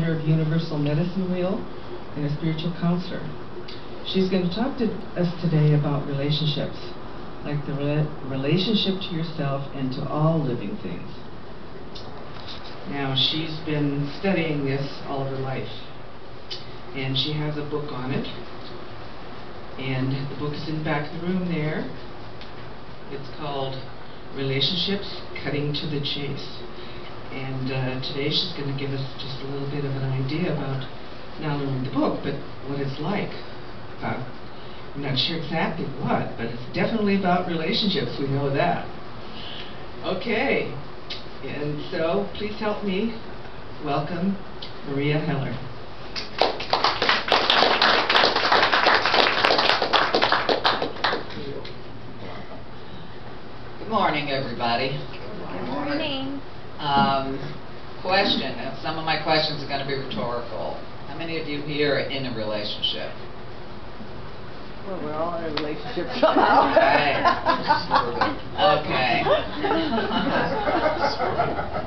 founder of Universal Medicine Wheel and a spiritual counselor. She's going to talk to us today about relationships, like the relationship to yourself and to all living things. Now, she's been studying this all of her life, and she has a book on it, and the book is in the back of the room there. It's called Relationships, Cutting to the Chase. And today she's going to give us just a little bit of an idea about not only the book, but what it's like. I'm not sure exactly what, but it's definitely about relationships, we know that. Okay, and so please help me welcome Meria Heller. Good morning, everybody. Good morning. Question. Some of my questions are going to be rhetorical. How many of you here are in a relationship? Well, we're all in a relationship somehow. Okay.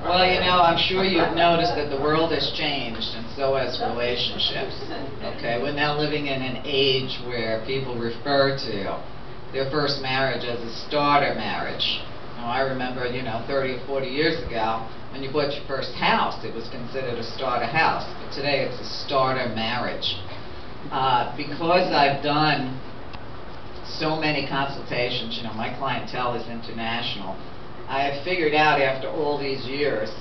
Well, you know, I'm sure you've noticed that the world has changed, and so has relationships. Okay, we're now living in an age where people refer to their first marriage as a starter marriage. Now, I remember, 30 or 40 years ago, when you bought your first house, it was considered a starter house. But today, it's a starter marriage. Because I've done so many consultations, my clientele is international, I have figured out after all these years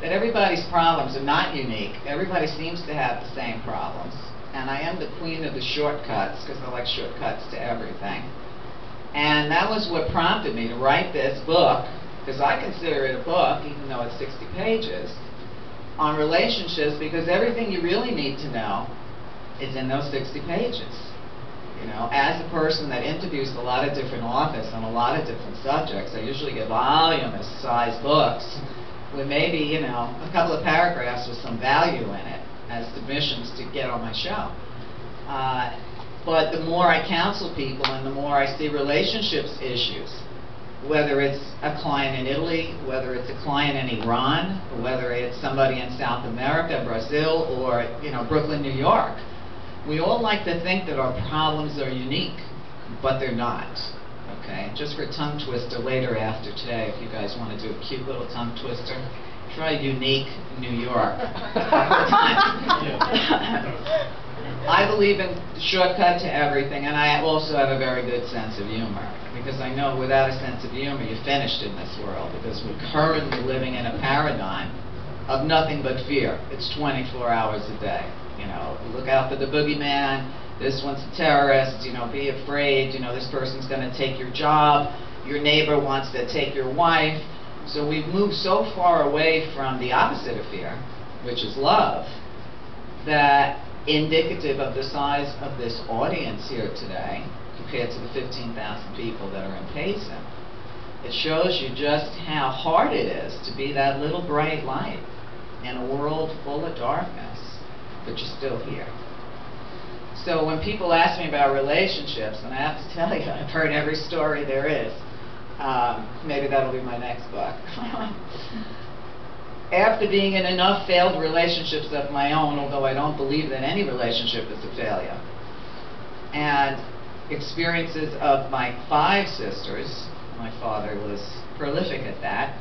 that everybody's problems are not unique. Everybody seems to have the same problems. And I am the queen of the shortcuts, because I like shortcuts to everything. And that was what prompted me to write this book, because I consider it a book, even though it's 60 pages, on relationships, because everything you really need to know is in those 60 pages. As a person that interviews a lot of different authors on a lot of different subjects, I usually get voluminous-sized books with maybe, a couple of paragraphs with some value in it as submissions to get on my show. But the more I counsel people and the more I see relationships issues, whether it's a client in Italy, whether it's a client in Iran, or whether it's somebody in South America, Brazil, or Brooklyn, New York, we all like to think that our problems are unique, but they're not. Okay, just for a tongue twister later after today, if you guys want to do a cute little tongue twister, try unique New York. I believe in the shortcut to everything, and I also have a very good sense of humor, because I know without a sense of humor you're finished in this world, because we're currently living in a paradigm of nothing but fear. It's 24 hours a day. Look out for the boogeyman, this one's a terrorist, be afraid, this person's going to take your job, your neighbor wants to take your wife. So we've moved so far away from the opposite of fear, which is love, that indicative of the size of this audience here today, compared to the 15,000 people that are in Payson, it shows you just how hard it is to be that little bright light in a world full of darkness, but you're still here. So when people ask me about relationships, and I have to tell you, I've heard every story there is. Maybe that'll be my next book. After being in enough failed relationships of my own, although I don't believe that any relationship is a failure, and experiences of my 5 sisters, my father was prolific at that,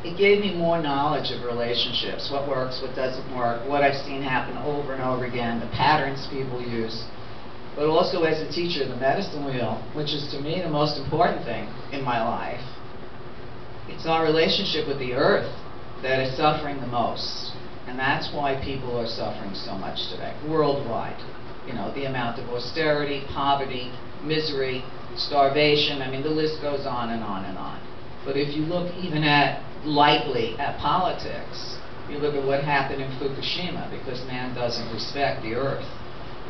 it gave me more knowledge of relationships, what works, what doesn't work, what I've seen happen over and over again, the patterns people use, but also as a teacher of the medicine wheel, which is to me the most important thing in my life. It's our relationship with the earth that is suffering the most, and that's why people are suffering so much today, worldwide. The amount of austerity, poverty, misery, starvation, the list goes on and on and on. But if you look even lightly at politics, you look at what happened in Fukushima, because man doesn't respect the earth.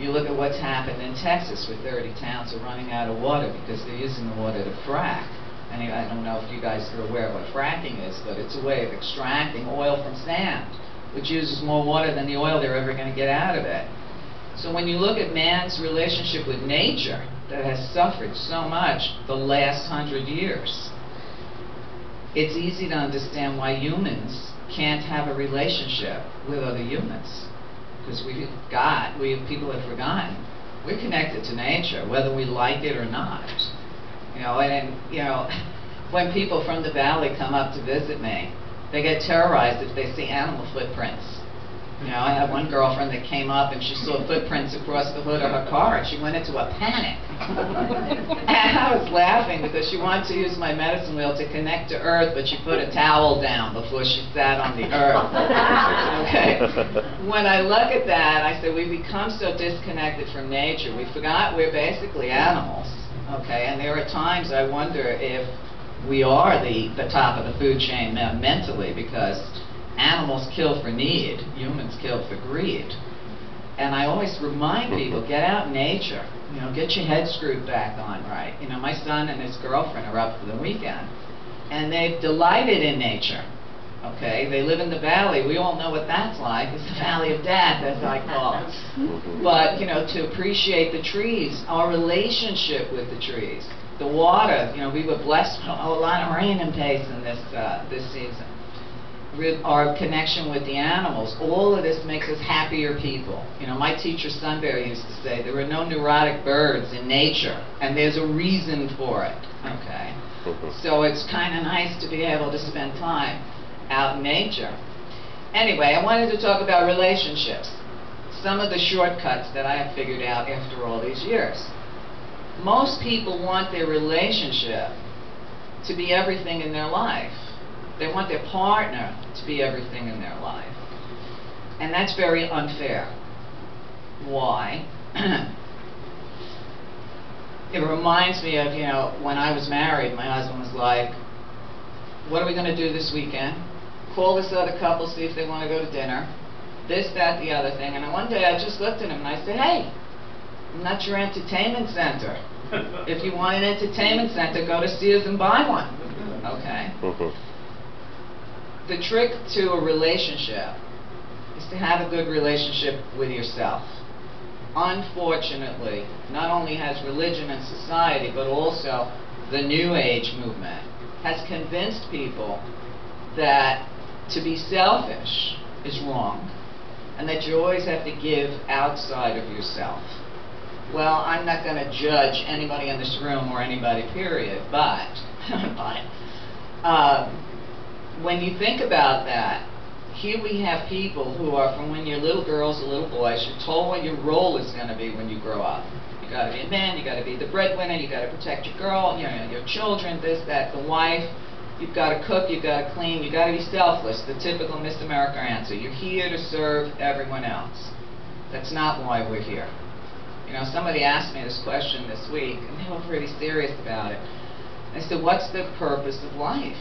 You look at what's happened in Texas, where 30 towns are running out of water because they're using the water to frack. And I don't know if you guys are aware of what fracking is, but it's a way of extracting oil from sand, which uses more water than the oil they're ever going to get out of it. So when you look at man's relationship with nature, that has suffered so much the last 100 years, it's easy to understand why humans can't have a relationship with other humans, because people have forgotten, we're connected to nature, whether we like it or not. When people from the valley come up to visit me, they get terrorized if they see animal footprints. I had one girlfriend that came up and she saw footprints across the hood of her car and she went into a panic. And I was laughing because she wanted to use my medicine wheel to connect to earth, but she put a towel down before she sat on the earth. Okay. When I look at that, I say we become so disconnected from nature. We forgot we're basically animals. Okay. And there are times I wonder if we are the top of the food chain mentally, because animals kill for need, humans kill for greed. And I always remind people, get out in nature, get your head screwed back on right. My son and his girlfriend are up for the weekend, and they've delighted in nature. Okay, they live in the valley. We all know what that's like. It's the valley of death, as I call it. But, to appreciate the trees, our relationship with the trees, the water. We were blessed with a lot of rain in Payson this season. Our connection with the animals, all of this makes us happier people. My teacher Sunbury used to say there are no neurotic birds in nature, and there's a reason for it. Okay, so it's kind of nice to be able to spend time out in nature. Anyway, I wanted to talk about relationships. Some of the shortcuts that I have figured out after all these years. Most people want their relationship to be everything in their life. They want their partner to be everything in their life. And that's very unfair. Why? It reminds me of, when I was married, my husband was like, what are we going to do this weekend? Call this other couple, see if they want to go to dinner. This, that, the other thing. And one day I just looked at him and I said, hey, I'm not your entertainment center. If you want an entertainment center, go to Sears and buy one. Okay? The trick to a relationship is to have a good relationship with yourself. Unfortunately, not only has religion and society, but also the New Age movement has convinced people that to be selfish is wrong, and that you always have to give outside of yourself. Well, I'm not going to judge anybody in this room or anybody, period, but when you think about that, here we have people who are from when you're little girls or little boys, you're told what your role is going to be when you grow up. You got to be a man, you got to be the breadwinner, you got to protect your girl, your children, this, that, the wife. You've got to cook, you've got to clean, you've got to be selfless, the typical Miss America answer. You're here to serve everyone else. That's not why we're here. Somebody asked me this question this week, and they were pretty serious about it. I said, what's the purpose of life?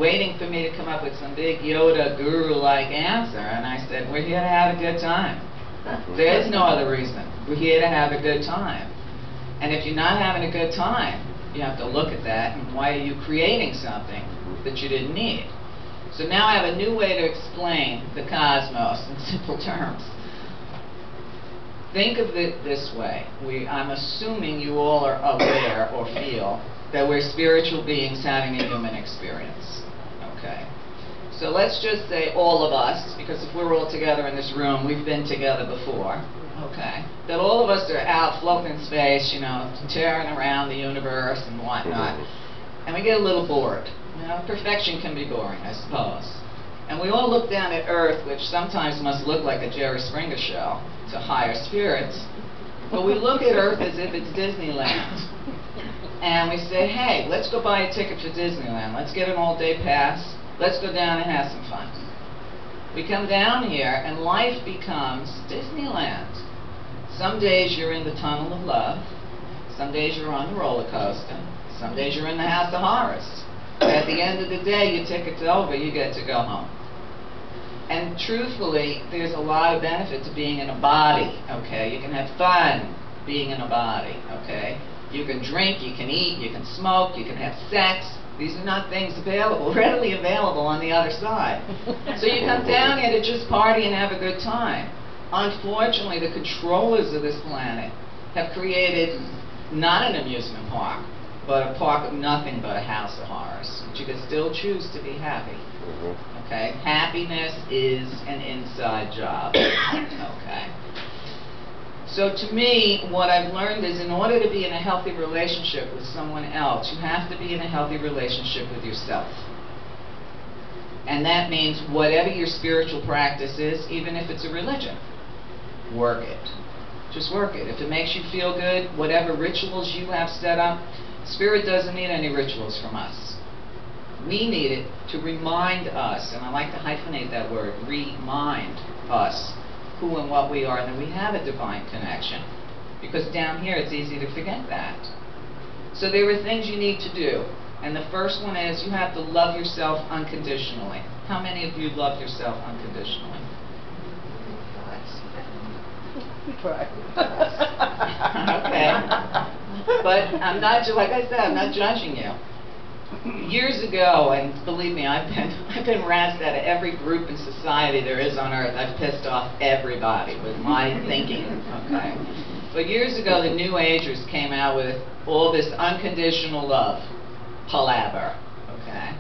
Waiting for me to come up with some big Yoda guru-like answer, and I said, we're here to have a good time. There's no other reason. We're here to have a good time. And if you're not having a good time, you have to look at that, and why are you creating something that you didn't need? So now I have a new way to explain the cosmos in simple terms. Think of it this way. I'm assuming you all are aware or feel that we're spiritual beings having a human experience. Okay? So let's just say all of us, because if we're all together in this room, we've been together before. Okay, that all of us are out floating in space, tearing around the universe and whatnot, and we get a little bored. Perfection can be boring, I suppose. And we all look down at Earth, which sometimes must look like a Jerry Springer show to higher spirits, but we look at Earth as if it's Disneyland. And we say, hey, let's go buy a ticket for Disneyland. Let's get an all-day pass. Let's go down and have some fun. We come down here, and life becomes Disneyland. Some days you're in the tunnel of love. Some days you're on the roller coaster. Some days you're in the house of horrors. But at the end of the day, your ticket's over, you get to go home. And truthfully, there's a lot of benefit to being in a body, okay? You can have fun being in a body, okay? You can drink, you can eat, you can smoke, you can have sex. These are not things readily available on the other side. So you come down here to just party and have a good time. Unfortunately, the controllers of this planet have created not an amusement park, but a park of nothing but a house of horrors. But you can still choose to be happy. Okay? Okay? Happiness is an inside job. Okay? So to me, what I've learned is in order to be in a healthy relationship with someone else, you have to be in a healthy relationship with yourself. And that means whatever your spiritual practice is, even if it's a religion, work it. Just work it. If it makes you feel good, whatever rituals you have set up, Spirit doesn't need any rituals from us. We need it to remind us, and I like to hyphenate that word, remind us who and what we are, and that we have a divine connection. Because down here it's easy to forget that. So there are things you need to do. And the first one is you have to love yourself unconditionally. How many of you love yourself unconditionally? We try. Okay. But I'm not, like I said, I'm not judging you. Years ago, and believe me, I've been razzed out of every group in society there is on earth. I've pissed off everybody with my thinking, okay? But years ago, the New Agers came out with all this unconditional love palaver, okay?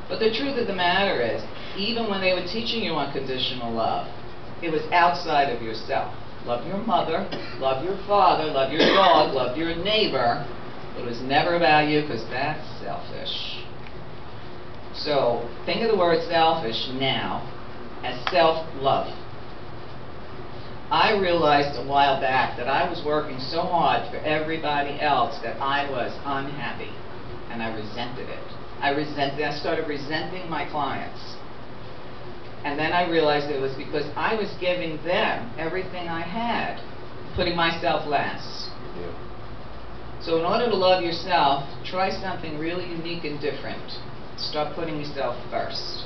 But the truth of the matter is, even when they were teaching you unconditional love, it was outside of yourself. Love your mother, love your father, love your dog, love your neighbor. It was never about you, because that's selfish. So think of the word selfish now as self-love. I realized a while back that I was working so hard for everybody else that I was unhappy, and I resented it. I started resenting my clients. And then I realized it was because I was giving them everything I had, putting myself last. Yeah. So in order to love yourself, try something really unique and different. Start putting yourself first.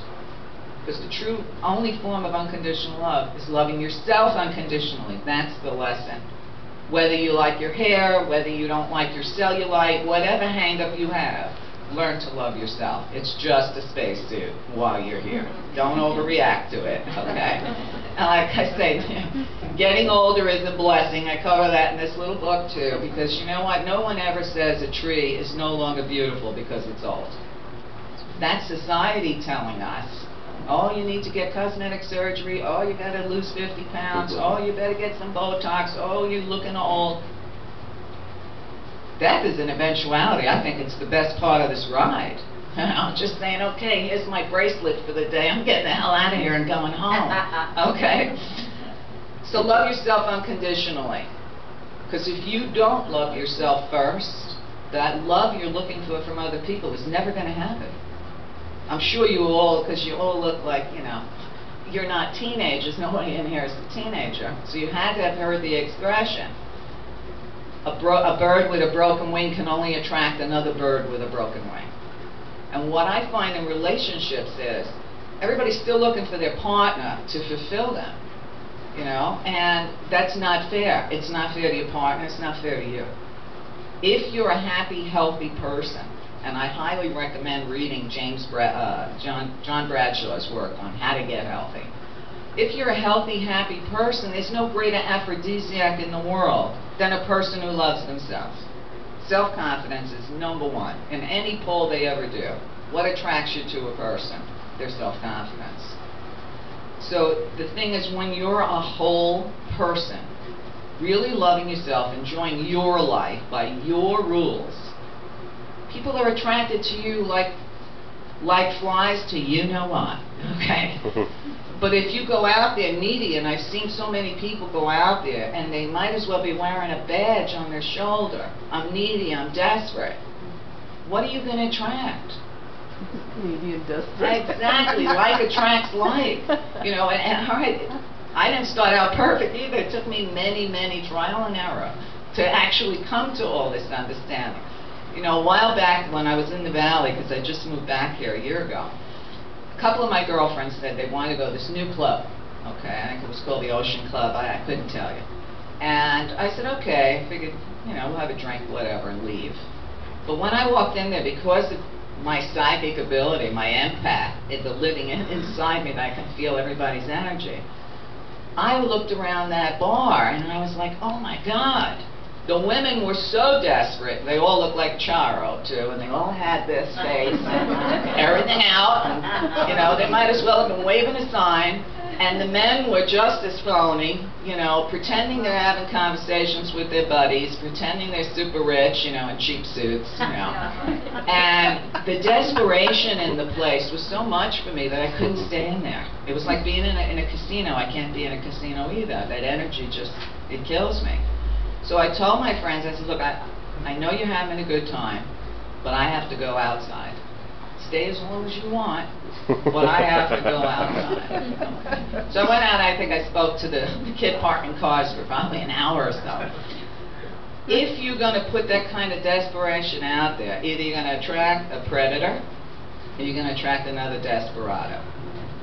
Because the true only form of unconditional love is loving yourself unconditionally. That's the lesson. Whether you like your hair, whether you don't like your cellulite, whatever hang-up you have, learn to love yourself. It's just a spacesuit while you're here. Don't overreact to it, okay? And like I say, getting older is a blessing. I cover that in this little book too, because you know what? No one ever says a tree is no longer beautiful because it's old. That's society telling us. Oh, you need to get cosmetic surgery. Oh, you got to lose 50 pounds. Oh, you better get some Botox. Oh, you're looking old. Death is an eventuality. I think it's the best part of this ride. I'm just saying, okay, here's my bracelet for the day. I'm getting the hell out of here and going home. Okay? So love yourself unconditionally. Because if you don't love yourself first, that love you're looking for from other people is never going to happen. I'm sure you all, because you all look like, you know, you're not teenagers. Nobody in here is a teenager. So you had to have heard the expression. A bird with a broken wing can only attract another bird with a broken wing. And what I find in relationships is everybody's still looking for their partner to fulfill them, you know, and that's not fair. It's not fair to your partner. It's not fair to you. If you're a happy, healthy person, and I highly recommend reading John Bradshaw's work on how to get healthy. If you're a healthy, happy person, there's no greater aphrodisiac in the world than a person who loves themselves. Self-confidence is number one in any poll they ever do. What attracts you to a person? Their self-confidence. So the thing is, when you're a whole person, really loving yourself, enjoying your life by your rules, people are attracted to you like flies to you know what, okay? But if you go out there needy, and I've seen so many people go out there, and they might as well be wearing a badge on their shoulder. I'm needy, I'm desperate. What are you going to attract? Needy and desperate. Exactly, like attracts like. You know, and all right, I didn't start out perfect either. It took me many, many trial and error to actually come to all this understanding. You know, a while back when I was in the Valley, because I just moved back here a year ago, a couple of my girlfriends said they wanted to go to this new club. Okay, I think it was called the Ocean Club. I couldn't tell you. And I said, okay. I figured, you know, we'll have a drink, whatever, and leave. But when I walked in there, because of my psychic ability, my empath, the living inside me that I can feel everybody's energy, I looked around that bar and I was like, oh my God, The women were so desperate. They all looked like Charo, too, and they all had this face and everything out. And, you know, they might as well have been waving a sign. And the men were just as phony, you know, pretending they're having conversations with their buddies, pretending they're super rich, you know, in cheap suits, you know. And the desperation in the place was so much for me that I couldn't stay in there. It was like being in a casino. I can't be in a casino either. That energy just, it kills me. So I told my friends, I said, look, I know you're having a good time, but I have to go outside. Stay as long as you want, but I have to go outside. So I went out, I think I spoke to the kid parking cars for probably an hour or so. If you're going to put that kind of desperation out there, either you're going to attract a predator, or you're going to attract another desperado.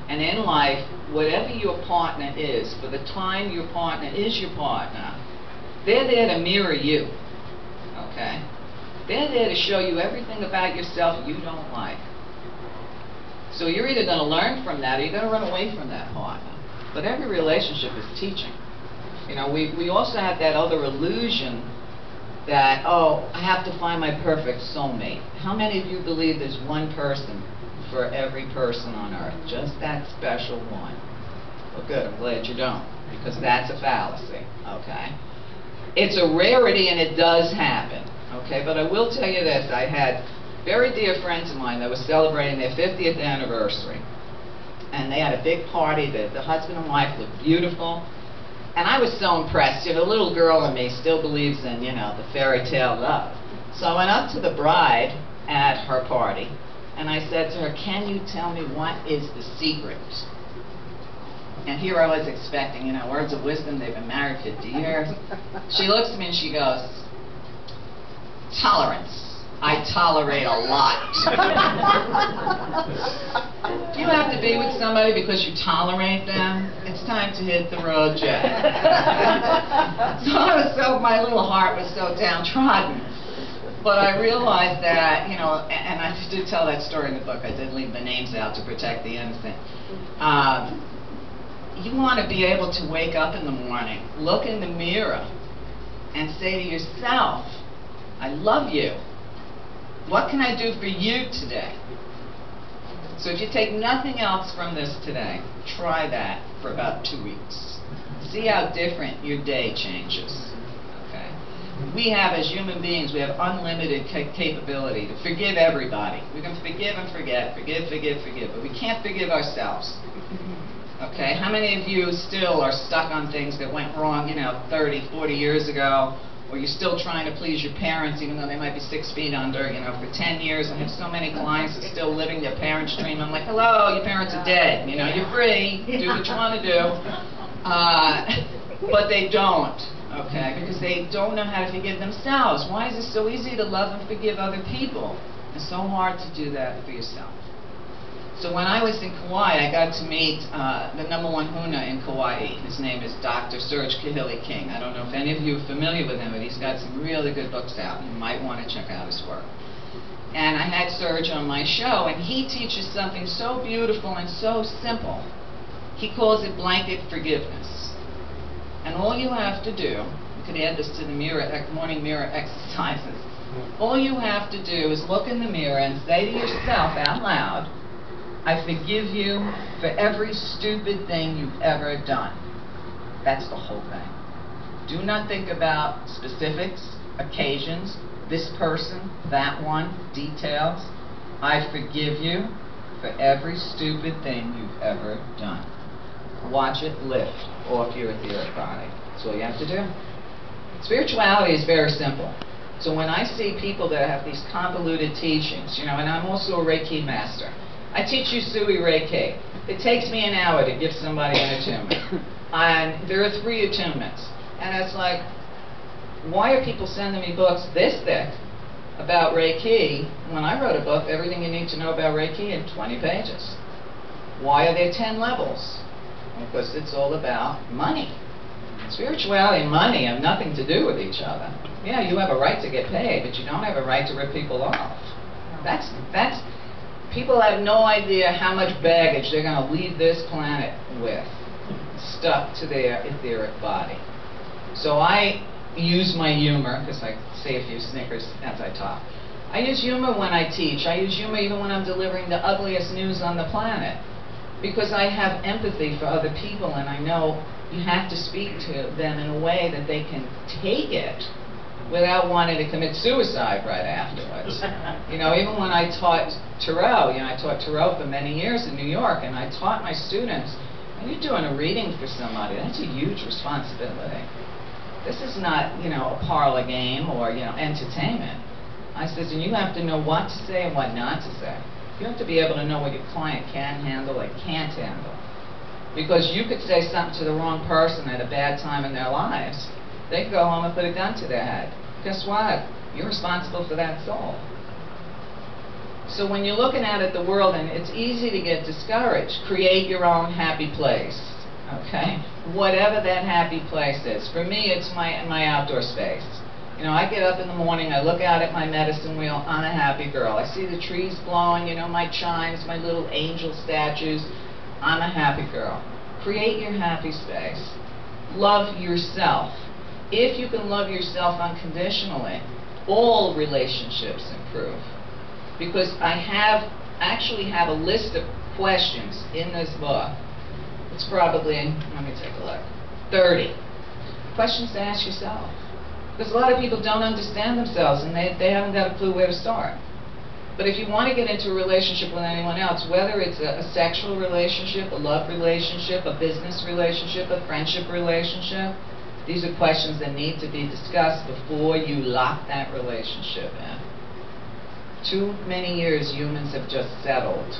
And in life, whatever your partner is, for the time your partner is your partner, they're there to mirror you, okay? They're there to show you everything about yourself you don't like. So you're either going to learn from that or you're going to run away from that partner. But every relationship is teaching. You know, we also have that other illusion that, oh, I have to find my perfect soulmate. How many of you believe there's one person for every person on earth? Just that special one. Well, good, I'm glad you don't, because that's a fallacy, okay? It's a rarity and it does happen, okay? But I will tell you this, I had very dear friends of mine that were celebrating their 50th anniversary. And they had a big party, the husband and wife looked beautiful. And I was so impressed, you know, the little girl in me still believes in, you know, the fairy tale love. So I went up to the bride at her party, and I said to her, can you tell me what is the secret? And here I was expecting, you know, words of wisdom, they've been married 50 years. She looks at me and she goes, tolerance. I tolerate a lot. You have to be with somebody because you tolerate them. It's time to hit the road, Jack. So my little heart was so downtrodden. But I realized that, you know, and I did tell that story in the book. I did leave the names out to protect the innocent. You want to be able to wake up in the morning, look in the mirror, and say to yourself, I love you. What can I do for you today? So if you take nothing else from this today, try that for about 2 weeks. See how different your day changes. Okay? We have, as human beings, we have unlimited capability to forgive everybody. We can forgive and forget, forgive, but we can't forgive ourselves. Okay? How many of you still are stuck on things that went wrong, you know, 30, 40 years ago? Or you're still trying to please your parents, even though they might be 6 feet under, you know, for 10 years. I have so many clients that are still living their parents' dream. I'm like, hello, your parents are dead. You know, you're free. Do what you want to do. But they don't, okay, because they don't know how to forgive themselves. Why is it so easy to love and forgive other people and so hard to do that for yourself? So when I was in Kauai, I got to meet the #1 Huna in Kauai. His name is Dr. Serge Kahili King. I don't know if any of you are familiar with him, but he's got some really good books out. You might want to check out his work. And I had Serge on my show, and he teaches something so beautiful and so simple. He calls it blanket forgiveness. And all you have to do, you can add this to the morning mirror exercises. All you have to do is look in the mirror and say to yourself out loud, I forgive you for every stupid thing you've ever done. That's the whole thing. Do not think about specifics, occasions, this person, that one, details. I forgive you for every stupid thing you've ever done. Watch it lift off your etheric body. That's all you have to do. Spirituality is very simple. So when I see people that have these convoluted teachings, you know, and I'm also a Reiki master. I teach you Sui Reiki. It takes me an hour to give somebody an attunement. And there are 3 attunements. And it's like, why are people sending me books this thick about Reiki when I wrote a book, Everything You Need to Know About Reiki, in 20 pages? Why are there 10 levels? Because it's all about money. Spirituality and money have nothing to do with each other. Yeah, you have a right to get paid, but you don't have a right to rip people off. People have no idea how much baggage they're going to leave this planet with, stuck to their etheric body. So I use my humor, because I say a few snickers as I talk. I use humor when I teach. I use humor even when I'm delivering the ugliest news on the planet. Because I have empathy for other people, and I know you have to speak to them in a way that they can take it without wanting to commit suicide right afterwards. You know, even when I taught Tarot, I taught Tarot for many years in New York, and I taught my students, when you're doing a reading for somebody, that's a huge responsibility. This is not, a parlor game or, entertainment. I says, and you have to know what to say and what not to say. You have to be able to know what your client can handle and can't handle. Because you could say something to the wrong person at a bad time in their lives. They could go home and put a gun to their head. Guess what? You're responsible for that soul. So when you're looking at it, the world, and it's easy to get discouraged, create your own happy place. Okay? Whatever that happy place is. For me, it's my outdoor space. I get up in the morning, I look out at my medicine wheel, I'm a happy girl. I see the trees blowing, my chimes, my little angel statues. I'm a happy girl. Create your happy space. Love yourself. If you can love yourself unconditionally, all relationships improve. Because I actually have a list of questions in this book. It's probably, let me take a look, 30 questions to ask yourself. Because a lot of people don't understand themselves, and they haven't got a clue where to start. But if you want to get into a relationship with anyone else, whether it's a sexual relationship, a love relationship, a business relationship, a friendship relationship, these are questions that need to be discussed before you lock that relationship in. Too many years humans have just settled.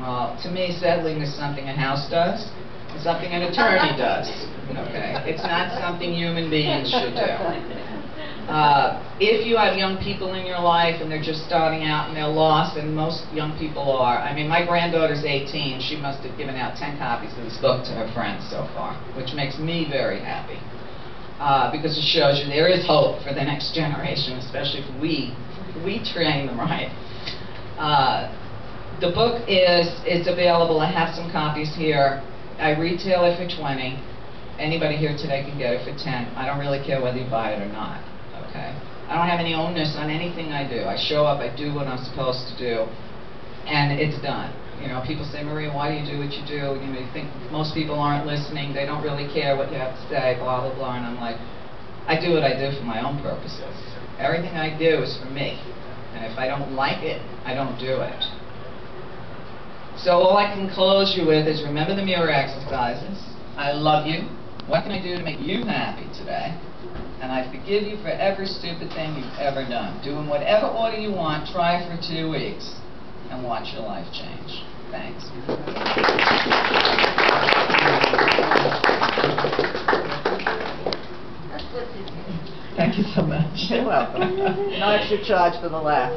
Well, to me, settling is something a house does, and something an attorney does. Okay? It's not something human beings should do. If you have young people in your life and they're just starting out and they're lost, and most young people are. I mean, my granddaughter's 18. She must have given out 10 copies of this book to her friends so far, which makes me very happy. Because it shows you there is hope for the next generation, especially if we train them right. The book it's available. I have some copies here. I retail it for $20. Anybody here today can get it for $10. I don't really care whether you buy it or not. Okay? I don't have any onus on anything I do. I show up, I do what I'm supposed to do, and it's done. People say, Maria, why do you do what you do? You think most people aren't listening, they don't really care what you have to say, blah, blah, blah, and I'm like, I do what I do for my own purposes. Everything I do is for me, and if I don't like it, I don't do it. So all I can close you with is remember the mirror exercises. I love you. What can I do to make you happy today? And I forgive you for every stupid thing you've ever done. Do in whatever order you want, try for 2 weeks, and watch your life change. Thanks. Thank you so much. You're welcome. No extra charge for the laugh.